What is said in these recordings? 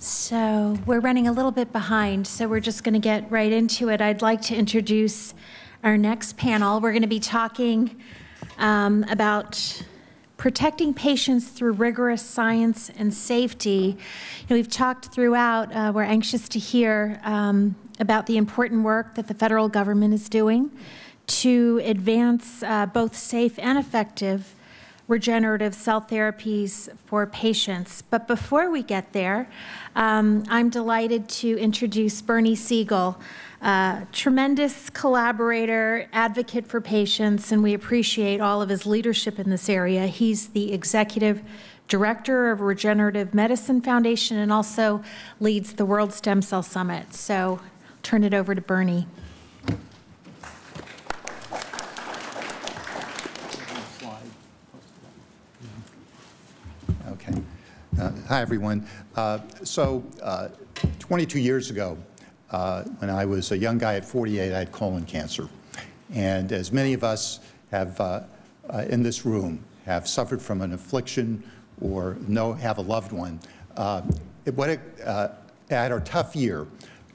So we're running a little bit behind, so we're just going to get right into it. I'd like to introduce our next panel. We're going to be talking about protecting patients through rigorous science and safety. We've talked throughout, we're anxious to hear about the important work that the federal government is doing to advance both safe and effective regenerative cell therapies for patients. But before we get there, I'm delighted to introduce Bernie Siegel, tremendous collaborator, advocate for patients, and we appreciate all of his leadership in this area. He's the executive director of Regenerative Medicine Foundation and also leads the World Stem Cell Summit. So I'll turn it over to Bernie. Okay. Hi, everyone. 22 years ago, when I was a young guy at 48, I had colon cancer. And as many of us have in this room have suffered from an affliction or have a loved one, I had a tough year.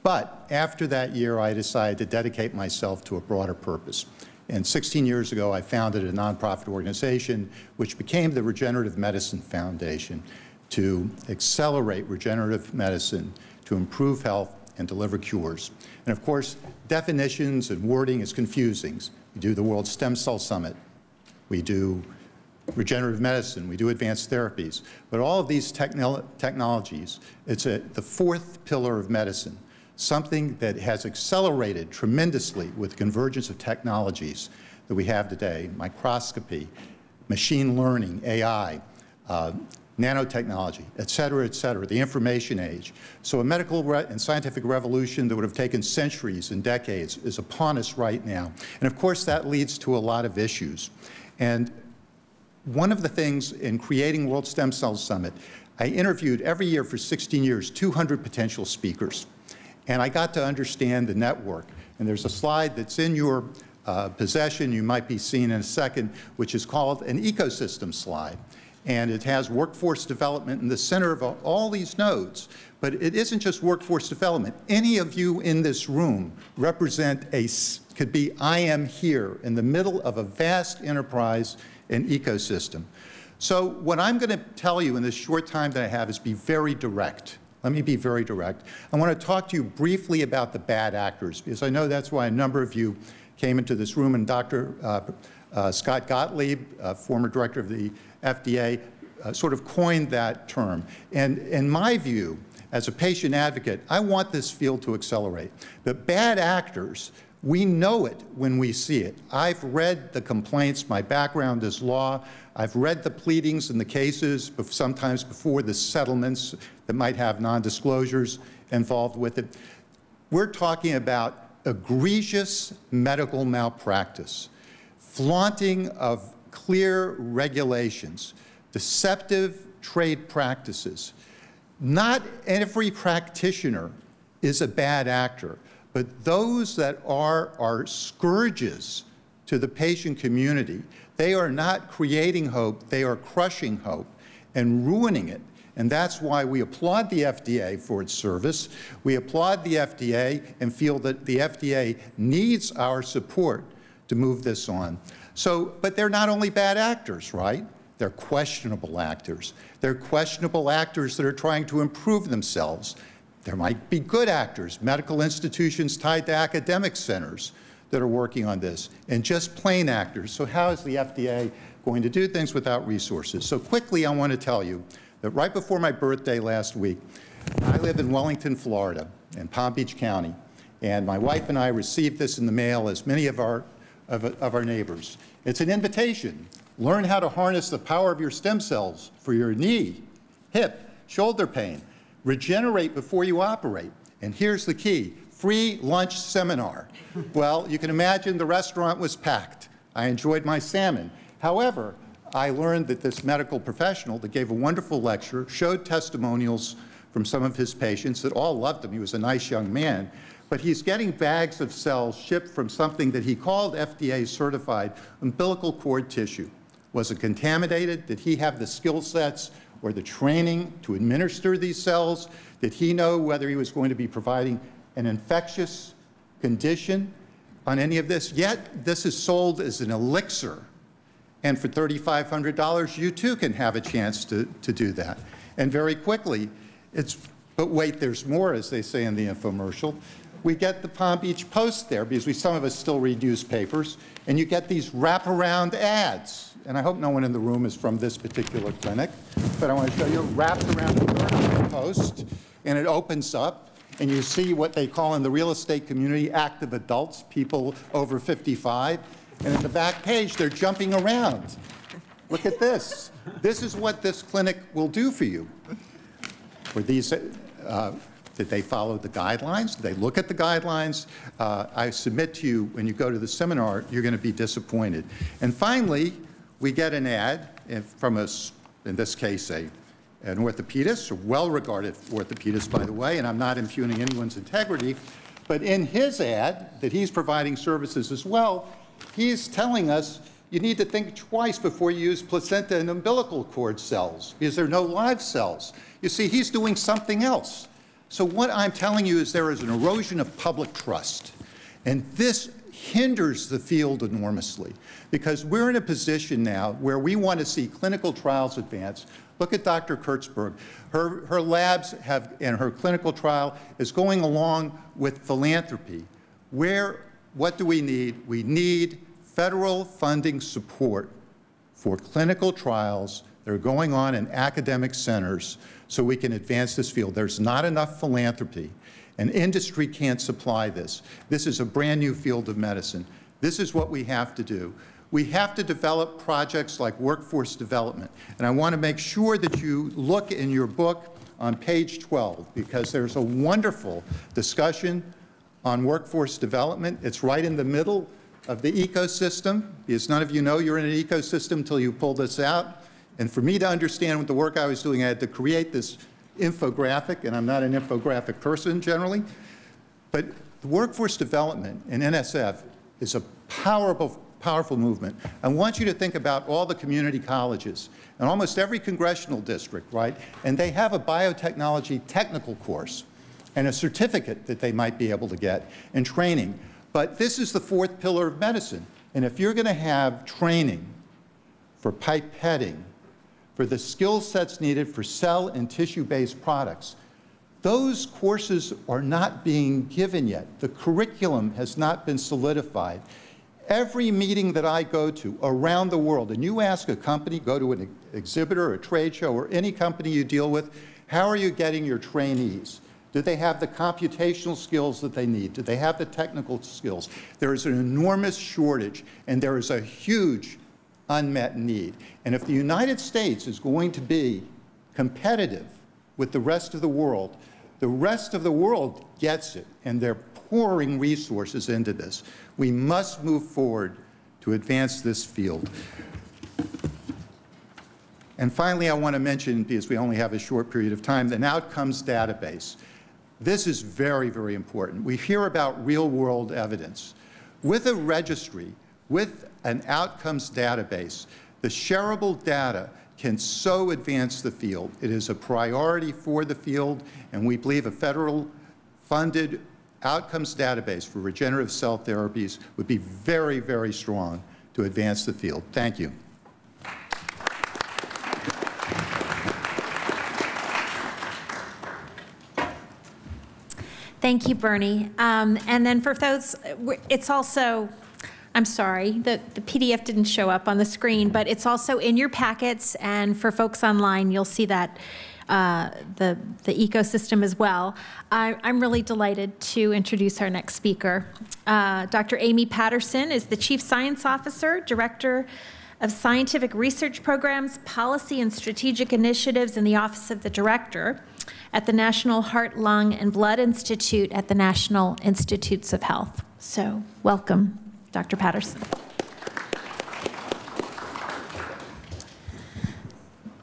But after that year, I decided to dedicate myself to a broader purpose. And 16 years ago, I founded a nonprofit organization which became the Regenerative Medicine Foundation to accelerate regenerative medicine, to improve health, and deliver cures. And of course, definitions and wording is confusing. We do the World Stem Cell Summit. We do regenerative medicine. We do advanced therapies. But all of these technologies, it's the fourth pillar of medicine, something that has accelerated tremendously with the convergence of technologies that we have today: microscopy, machine learning, AI, nanotechnology, et cetera, the information age. So a medical and scientific revolution that would have taken centuries and decades is upon us right now. And of course, that leads to a lot of issues. And one of the things in creating World Stem Cell Summit, I interviewed every year for 16 years 200 potential speakers. And I got to understand the network. And there's a slide that's in your possession, you might be seeing in a second, which is called an ecosystem slide. And it has workforce development in the center of all these nodes. But it isn't just workforce development. Any of you in this room could be I am here in the middle of a vast enterprise and ecosystem. So what I'm going to tell you in this short time that I have is be very direct. Let me be very direct. I want to talk to you briefly about the bad actors, because I know that's why a number of you came into this room, and Dr. Scott Gottlieb, former director of the FDA, sort of coined that term. And in my view, as a patient advocate, I want this field to accelerate. But bad actors, we know it when we see it. I've read the complaints. My background is law. I've read the pleadings and the cases, sometimes before the settlements that might have non-disclosures involved with it. We're talking about egregious medical malpractice, flaunting of clear regulations, deceptive trade practices. Not every practitioner is a bad actor, but those that are scourges to the patient community. They are not creating hope, they are crushing hope and ruining it. And that's why we applaud the FDA for its service. We applaud the FDA and feel that the FDA needs our support to move this on. But they're not only bad actors, right? They're questionable actors. They're questionable actors that are trying to improve themselves. There might be good actors, medical institutions tied to academic centers that are working on this, and just plain actors. So how is the FDA going to do things without resources? So quickly, I want to tell you that right before my birthday last week, I live in Wellington, Florida, in Palm Beach County, and my wife and I received this in the mail, as many of our neighbors. It's an invitation. Learn how to harness the power of your stem cells for your knee, hip, shoulder pain. Regenerate before you operate. And here's the key: free lunch seminar. Well, you can imagine the restaurant was packed. I enjoyed my salmon. However, I learned that this medical professional that gave a wonderful lecture showed testimonials from some of his patients that all loved him. He was a nice young man. But he's getting bags of cells shipped from something that he called FDA-certified umbilical cord tissue. Was it contaminated? Did he have the skill sets or the training to administer these cells? Did he know whether he was going to be providing an infectious condition on any of this? Yet, this is sold as an elixir. And for $3,500, you too can have a chance to do that. And very quickly, but wait, there's more, as they say in the infomercial. We get the Palm Beach Post there, because some of us still read newspapers, and you get these wraparound ads. And I hope no one in the room is from this particular clinic, but I want to show you, it wraps around the Third Post, and it opens up, and you see what they call in the real estate community active adults, people over 55, and in the back page, they're jumping around. Look at this. This is what this clinic will do for you. Were these, did they follow the guidelines? Did they look at the guidelines? I submit to you, when you go to the seminar, you're going to be disappointed. And finally, we get an ad from in this case, an orthopedist, a well-regarded orthopedist, by the way, and I'm not impugning anyone's integrity, but in his ad, that he's providing services as well, he's telling us you need to think twice before you use placenta and umbilical cord cells, because there are no live cells. You see, he's doing something else. So what I'm telling you is there is an erosion of public trust, and this hinders the field enormously, because we're in a position now where we want to see clinical trials advance. Look at Dr. Kurtzberg. Her labs and her clinical trial is going along with philanthropy. What do we need? We need federal funding support for clinical trials that are going on in academic centers so we can advance this field. There's not enough philanthropy, and industry can't supply this. This is a brand new field of medicine. This is what we have to do. We have to develop projects like workforce development, and I want to make sure that you look in your book on page 12, because there's a wonderful discussion on workforce development. It's right in the middle of the ecosystem, because none of you know you're in an ecosystem until you pull this out. And for me to understand what the work I was doing, I had to create this infographic, and I'm not an infographic person generally. But the workforce development in NSF is a powerful movement. I want you to think about all the community colleges and almost every congressional district, right? And they have a biotechnology technical course and a certificate that they might be able to get and training. But this is the fourth pillar of medicine. And if you're going to have training for pipetting, for the skill sets needed for cell and tissue-based products, those courses are not being given yet. The curriculum has not been solidified. Every meeting that I go to around the world, and you ask a company, go to an exhibitor or a trade show or any company you deal with, how are you getting your trainees? Do they have the computational skills that they need? Do they have the technical skills? There is an enormous shortage, and there is a huge unmet need. And if the United States is going to be competitive with the rest of the world gets it, and they're pouring resources into this. We must move forward to advance this field. And finally, I want to mention, because we only have a short period of time, an outcomes database. This is very, very important. We hear about real-world evidence. With a registry, with an outcomes database, the shareable data can so advance the field. It is a priority for the field, and we believe a federal-funded outcomes database for regenerative cell therapies would be very, very strong to advance the field. Thank you. Thank you, Bernie. And then for those, it's also, I'm sorry, the PDF didn't show up on the screen, but it's also in your packets, and for folks online, you'll see that the ecosystem as well. I'm really delighted to introduce our next speaker. Dr. Amy Patterson is the Chief Science Officer, Director of Scientific Research Programs, Policy and Strategic Initiatives in the Office of the Director at the National Heart, Lung, and Blood Institute at the National Institutes of Health. So welcome, Dr. Patterson.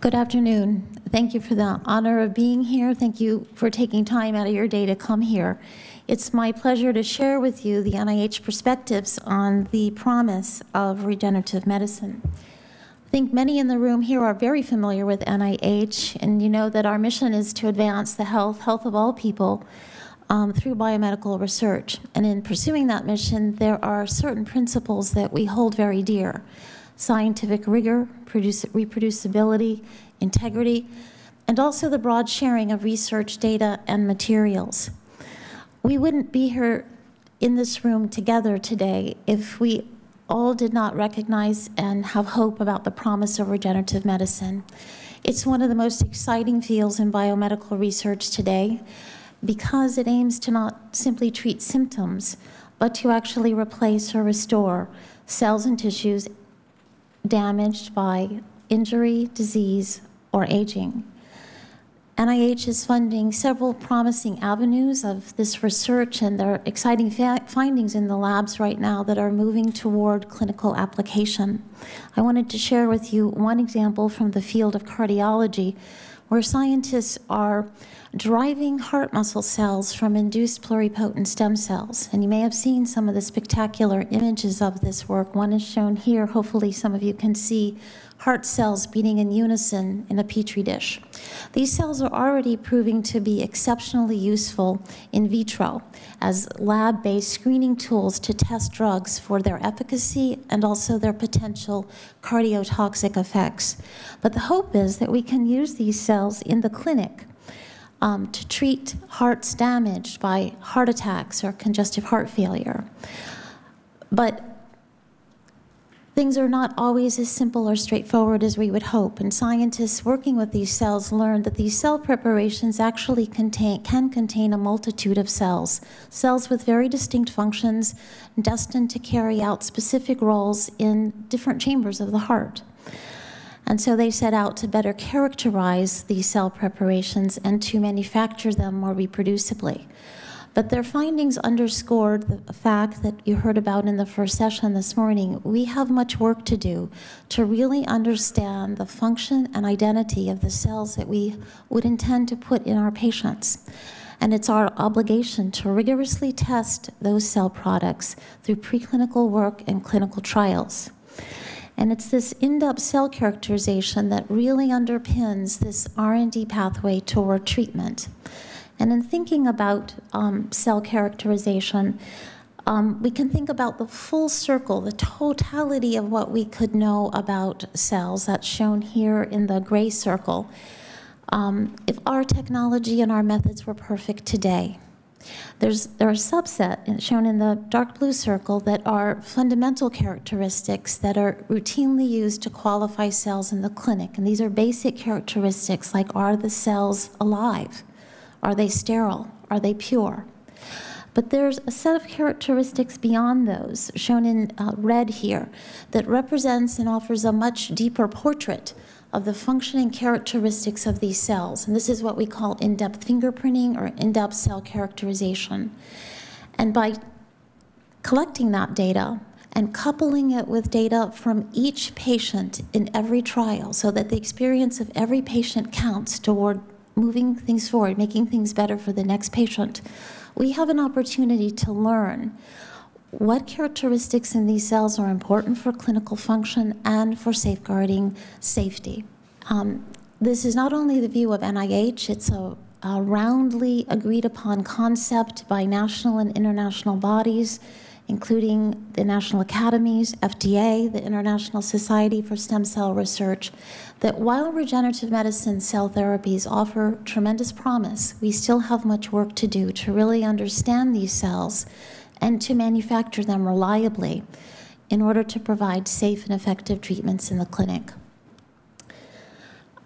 Good afternoon. Thank you for the honor of being here. Thank you for taking time out of your day to come here. It's my pleasure to share with you the NIH perspectives on the promise of regenerative medicine. think many in the room here are very familiar with NIH, and you know that our mission is to advance the health of all people through biomedical research. And in pursuing that mission, there are certain principles that we hold very dear: scientific rigor, reproducibility, integrity, and also the broad sharing of research data and materials. We wouldn't be here in this room together today if we all did not recognize and have hope about the promise of regenerative medicine. It's one of the most exciting fields in biomedical research today because it aims to not simply treat symptoms, but to actually replace or restore cells and tissues damaged by injury, disease, or aging. NIH is funding several promising avenues of this research, and there are exciting findings in the labs right now that are moving toward clinical application. I wanted to share with you one example from the field of cardiology, where scientists are deriving heart muscle cells from induced pluripotent stem cells. And you may have seen some of the spectacular images of this work. One is shown here. Hopefully some of you can see heart cells beating in unison in a petri dish. These cells are already proving to be exceptionally useful in vitro as lab-based screening tools to test drugs for their efficacy and also their potential cardiotoxic effects. But the hope is that we can use these cells in the clinic to treat hearts damaged by heart attacks or congestive heart failure. But things are not always as simple or straightforward as we would hope, and scientists working with these cells learned that these cell preparations actually can contain a multitude of cells with very distinct functions destined to carry out specific roles in different chambers of the heart. And so they set out to better characterize these cell preparations and to manufacture them more reproducibly. But their findings underscored the fact that you heard about in the first session this morning. We have much work to do to really understand the function and identity of the cells that we would intend to put in our patients. And it's our obligation to rigorously test those cell products through preclinical work and clinical trials. And it's this in-depth cell characterization that really underpins this R&D pathway toward treatment. And in thinking about cell characterization, we can think about the full circle, the totality of what we could know about cells. That's shown here in the gray circle. If our technology and our methods were perfect today, there are a subset shown in the dark blue circle that are fundamental characteristics that are routinely used to qualify cells in the clinic. And these are basic characteristics like, are the cells alive? Are they sterile? Are they pure? But there's a set of characteristics beyond those, shown in red here, that represents and offers a much deeper portrait of the functioning characteristics of these cells. And this is what we call in-depth fingerprinting or in-depth cell characterization. And by collecting that data and coupling it with data from each patient in every trial so that the experience of every patient counts toward moving things forward, making things better for the next patient, we have an opportunity to learn what characteristics in these cells are important for clinical function and for safeguarding safety. This is not only the view of NIH, it's a roundly agreed upon concept by national and international bodies, including the national academies, FDA, the International Society for Stem Cell Research, that while regenerative medicine cell therapies offer tremendous promise, we still have much work to do to really understand these cells and to manufacture them reliably in order to provide safe and effective treatments in the clinic.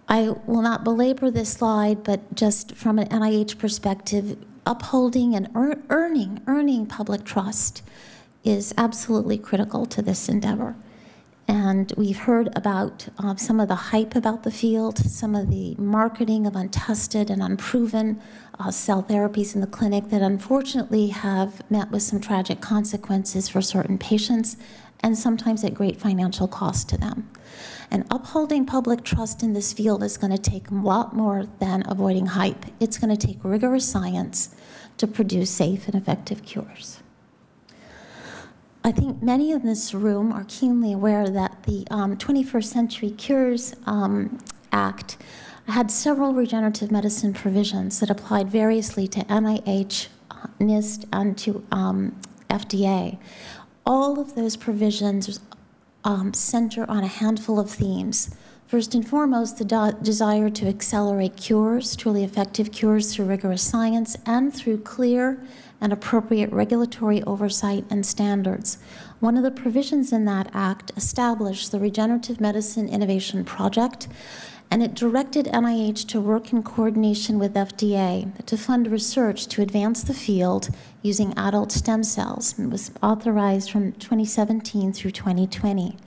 I will not belabor this slide, but just from an NIH perspective, upholding and earning public trust is absolutely critical to this endeavor. And we've heard about some of the hype about the field, some of the marketing of untested and unproven cell therapies in the clinic that unfortunately have met with some tragic consequences for certain patients and sometimes at great financial cost to them. And upholding public trust in this field is going to take a lot more than avoiding hype. It's going to take rigorous science to produce safe and effective cures. I think many in this room are keenly aware that the 21st Century Cures Act had several regenerative medicine provisions that applied variously to NIH, NIST, and to FDA. All of those provisions center on a handful of themes. First and foremost, the desire to accelerate cures, truly effective cures through rigorous science and through clear and appropriate regulatory oversight and standards. One of the provisions in that act established the Regenerative Medicine Innovation Project, and it directed NIH to work in coordination with FDA to fund research to advance the field using adult stem cells. It was authorized from 2017 through 2020.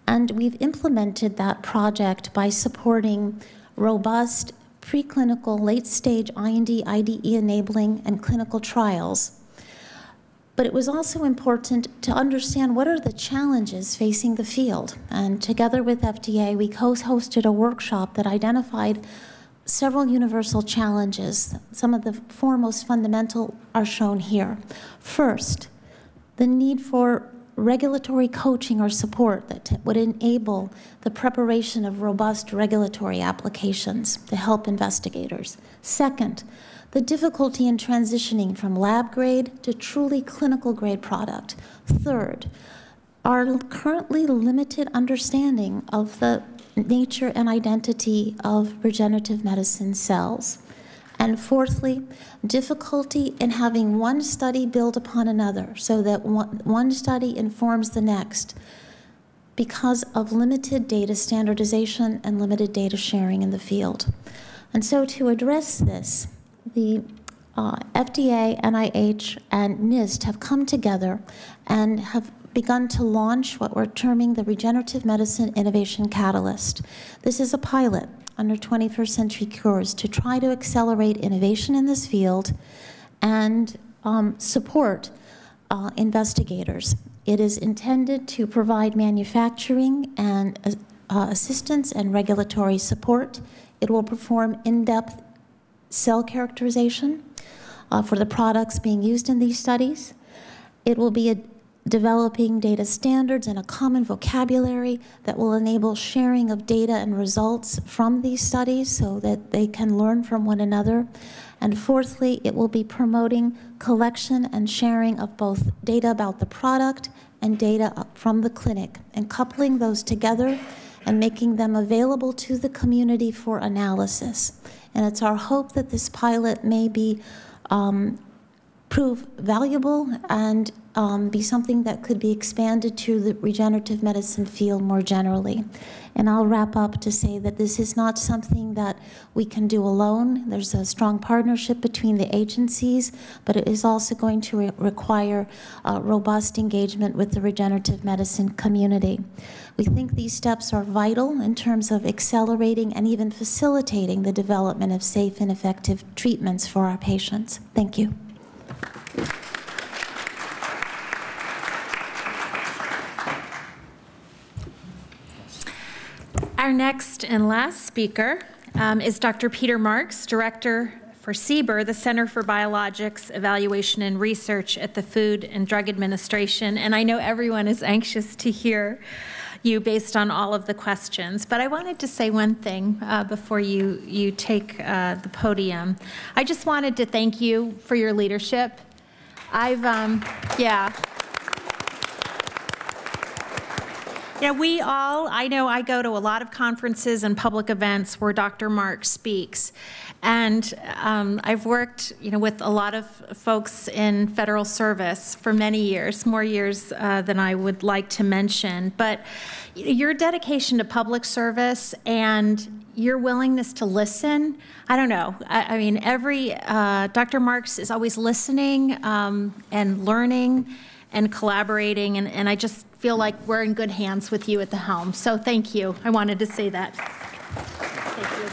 And we've implemented that project by supporting robust preclinical, late-stage IND, IDE enabling, and clinical trials. But it was also important to understand what are the challenges facing the field. And together with FDA, we co-hosted a workshop that identified several universal challenges. Some of the four most fundamental are shown here. First, the need for regulatory coaching or support that would enable the preparation of robust regulatory applications to help investigators. Second, the difficulty in transitioning from lab grade to truly clinical grade product. Third, our currently limited understanding of the nature and identity of regenerative medicine cells. And fourthly, difficulty in having one study build upon another so that one study informs the next because of limited data standardization and limited data sharing in the field. And so to address this, the FDA, NIH, and NIST have come together and have begun to launch what we're terming the Regenerative Medicine Innovation Catalyst. This is a pilot under 21st Century Cures to try to accelerate innovation in this field and support investigators. It is intended to provide manufacturing and assistance and regulatory support. It will perform in-depth cell characterization for the products being used in these studies. It will be developing data standards and a common vocabulary that will enable sharing of data and results from these studies so that they can learn from one another. And fourthly, it will be promoting collection and sharing of both data about the product and data from the clinic, and coupling those together and making them available to the community for analysis. And it's our hope that this pilot may be prove valuable and be something that could be expanded to the regenerative medicine field more generally. And I'll wrap up to say that this is not something that we can do alone. There's a strong partnership between the agencies, but it is also going to require robust engagement with the regenerative medicine community. We think these steps are vital in terms of accelerating and even facilitating the development of safe and effective treatments for our patients. Thank you. Our next and last speaker is Dr. Peter Marks, Director for CBER, the Center for Biologics Evaluation and Research at the Food and Drug Administration. And I know everyone is anxious to hear you based on all of the questions. But I wanted to say one thing before you take the podium. I just wanted to thank you for your leadership. I know I go to a lot of conferences and public events where Dr. Marks speaks. And I've worked, with a lot of folks in federal service for many years, more years than I would like to mention. But your dedication to public service and your willingness to listen, I don't know. I mean, Dr. Marks is always listening and learning and collaborating, and I just feel like we're in good hands with you at the helm. So thank you. I wanted to say that. Thank you.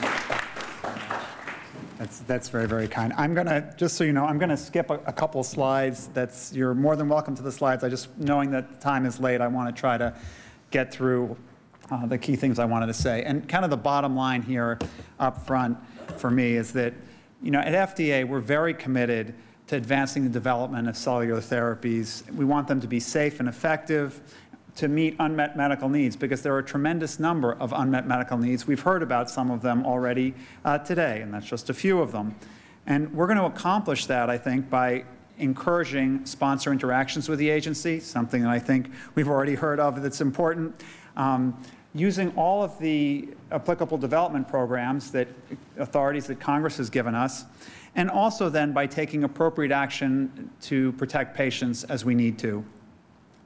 That's very, very kind. I'm gonna, just so you know, I'm gonna skip a couple slides. You're more than welcome to the slides. Knowing that time is late, I wanna try to get through the key things I wanted to say. And kind of the bottom line here up front for me is that, at FDA, we're very committed to advancing the development of cellular therapies. We want them to be safe and effective, to meet unmet medical needs, because there are a tremendous number of unmet medical needs. We've heard about some of them already today, and that's just a few of them. And we're going to accomplish that, I think, by encouraging sponsor interactions with the agency, something that I think we've already heard of that's important, using all of the applicable development programs that authorities that Congress has given us, and also then by taking appropriate action to protect patients as we need to.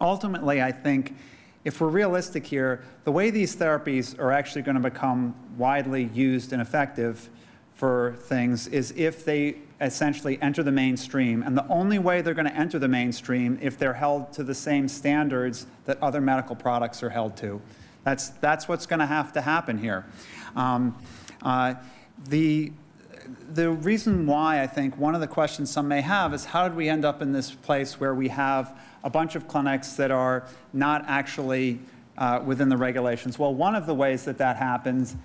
Ultimately, I think, if we're realistic here, the way these therapies are actually going to become widely used and effective for things is if they essentially enter the mainstream. And the only way they're going to enter the mainstream if they're held to the same standards that other medical products are held to. That's what's going to have to happen here. The reason why, I think, one of the questions some may have is, how did we end up in this place where we have a bunch of clinics that are not actually within the regulations? Well, one of the ways that that happens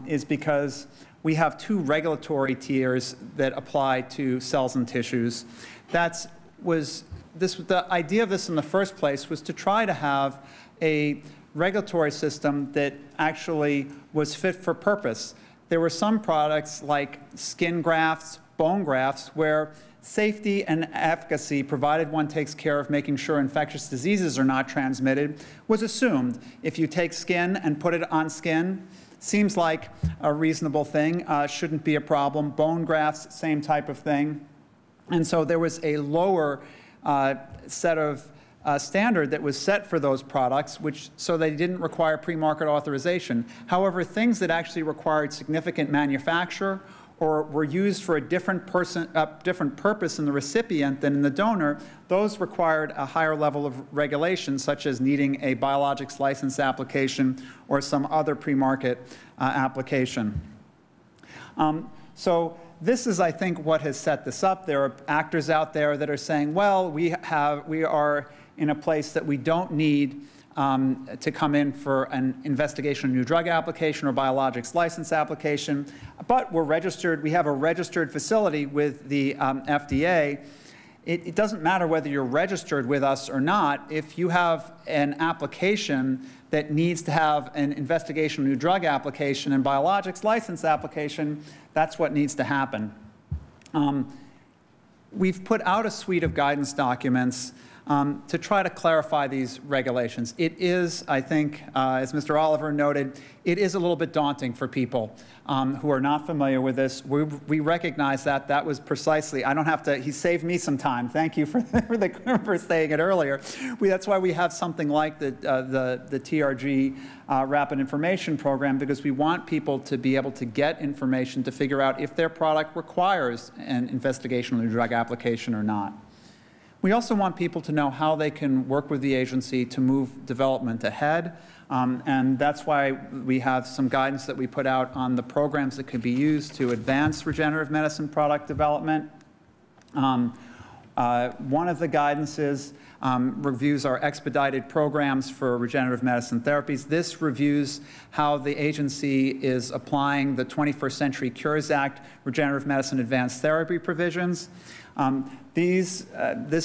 is because we have two regulatory tiers that apply to cells and tissues. The idea of this in the first place was to try to have a regulatory system that actually was fit for purpose. There were some products like skin grafts, bone grafts, where safety and efficacy, provided one takes care of making sure infectious diseases are not transmitted, was assumed. If you take skin and put it on skin, seems like a reasonable thing, shouldn't be a problem. Bone grafts, same type of thing. And so there was a lower set of standard that was set for those products, so they didn't require pre-market authorization. However, things that actually required significant manufacture or were used for a different purpose in the recipient than in the donor, those required a higher level of regulation, such as needing a biologics license application or some other pre-market application. So this is, I think, what has set this up. There are actors out there that are saying, well, we are in a place that we don't need to come in for an investigation of new drug application or biologics license application, but we're registered, we have a registered facility with the FDA. It doesn't matter whether you're registered with us or not. If you have an application that needs to have an investigation of new drug application and biologics license application, that's what needs to happen. We've put out a suite of guidance documents to try to clarify these regulations. It is, I think, as Mr. Oliver noted, it is a little bit daunting for people who are not familiar with this. We recognize that. That was precisely, I don't have to, he saved me some time. Thank you for saying it earlier. That's why we have something like the TRG Rapid Information Program, because we want people to be able to get information to figure out if their product requires an investigation of a drug application or not. We also want people to know how they can work with the agency to move development ahead, and that's why we have some guidance that we put out on the programs that could be used to advance regenerative medicine product development. One of the guidances reviews our expedited programs for regenerative medicine therapies. This reviews how the agency is applying the 21st Century Cures Act regenerative medicine advanced therapy provisions. This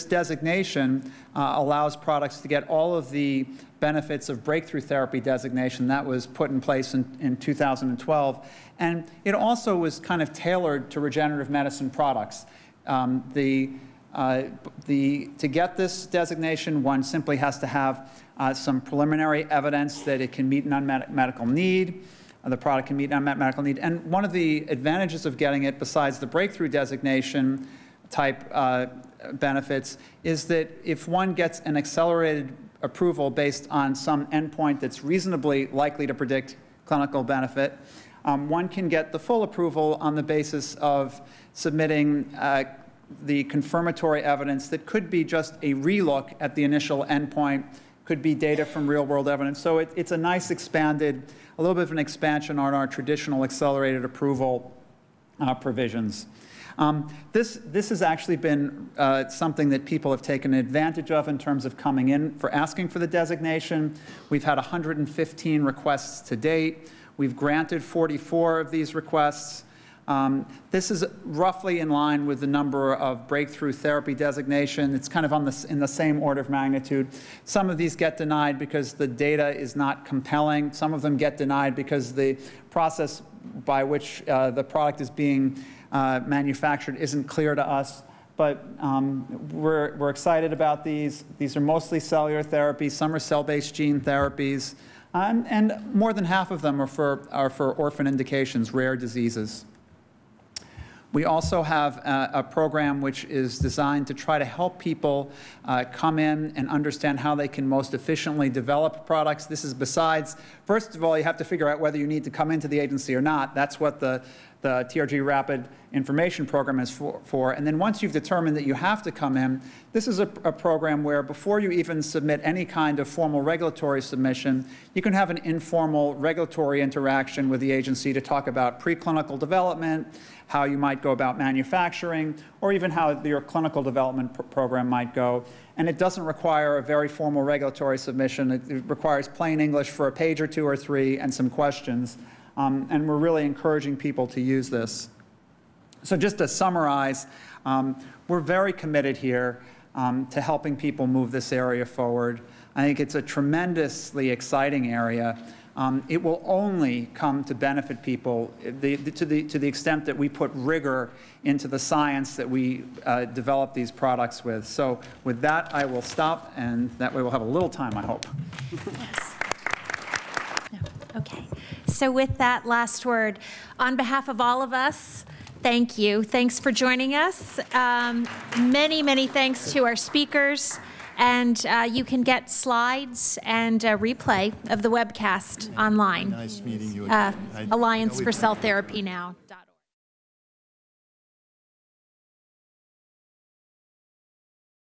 designation allows products to get all of the benefits of breakthrough therapy designation that was put in place in 2012. And it also was kind of tailored to regenerative medicine products. To get this designation, one simply has to have some preliminary evidence that it can meet an unmet medical need. The product can meet an unmet medical need. And one of the advantages of getting it, besides the breakthrough designation type benefits, is that if one gets an accelerated approval based on some endpoint that's reasonably likely to predict clinical benefit, one can get the full approval on the basis of submitting the confirmatory evidence that could be just a relook at the initial endpoint, could be data from real-world evidence. So it's a nice expanded, a little bit of an expansion on our traditional accelerated approval provisions. This has actually been something that people have taken advantage of in terms of coming in for asking for the designation. We've had 115 requests to date. We've granted 44 of these requests. This is roughly in line with the number of breakthrough therapy designation. It's kind of in the same order of magnitude. Some of these get denied because the data is not compelling. Some of them get denied because the process by which the product is being manufactured isn't clear to us. But we're excited about these. These are mostly cellular therapies. Some are cell-based gene therapies. And more than half of them are for orphan indications, rare diseases. We also have a program which is designed to try to help people come in and understand how they can most efficiently develop products. This is besides, first of all, you have to figure out whether you need to come into the agency or not. That's what the TRG Rapid Information Program is for. And then once you've determined that you have to come in, this is a program where before you even submit any kind of formal regulatory submission, you can have an informal regulatory interaction with the agency to talk about preclinical development, how you might go about manufacturing, or even how your clinical development program might go. And it doesn't require a very formal regulatory submission. It requires plain English for a page or two or three and some questions. And we're really encouraging people to use this. So just to summarize, we're very committed here to helping people move this area forward. I think it's a tremendously exciting area. It will only come to benefit people to the extent that we put rigor into the science that we develop these products with. So with that, I will stop, and that way we'll have a little time, I hope. Yes. Okay. So with that last word, on behalf of all of us, thank you. Thanks for joining us. Many, many thanks to our speakers. And you can get slides and a replay of the webcast online. Nice meeting you. Alliance for Cell Therapy Now.org.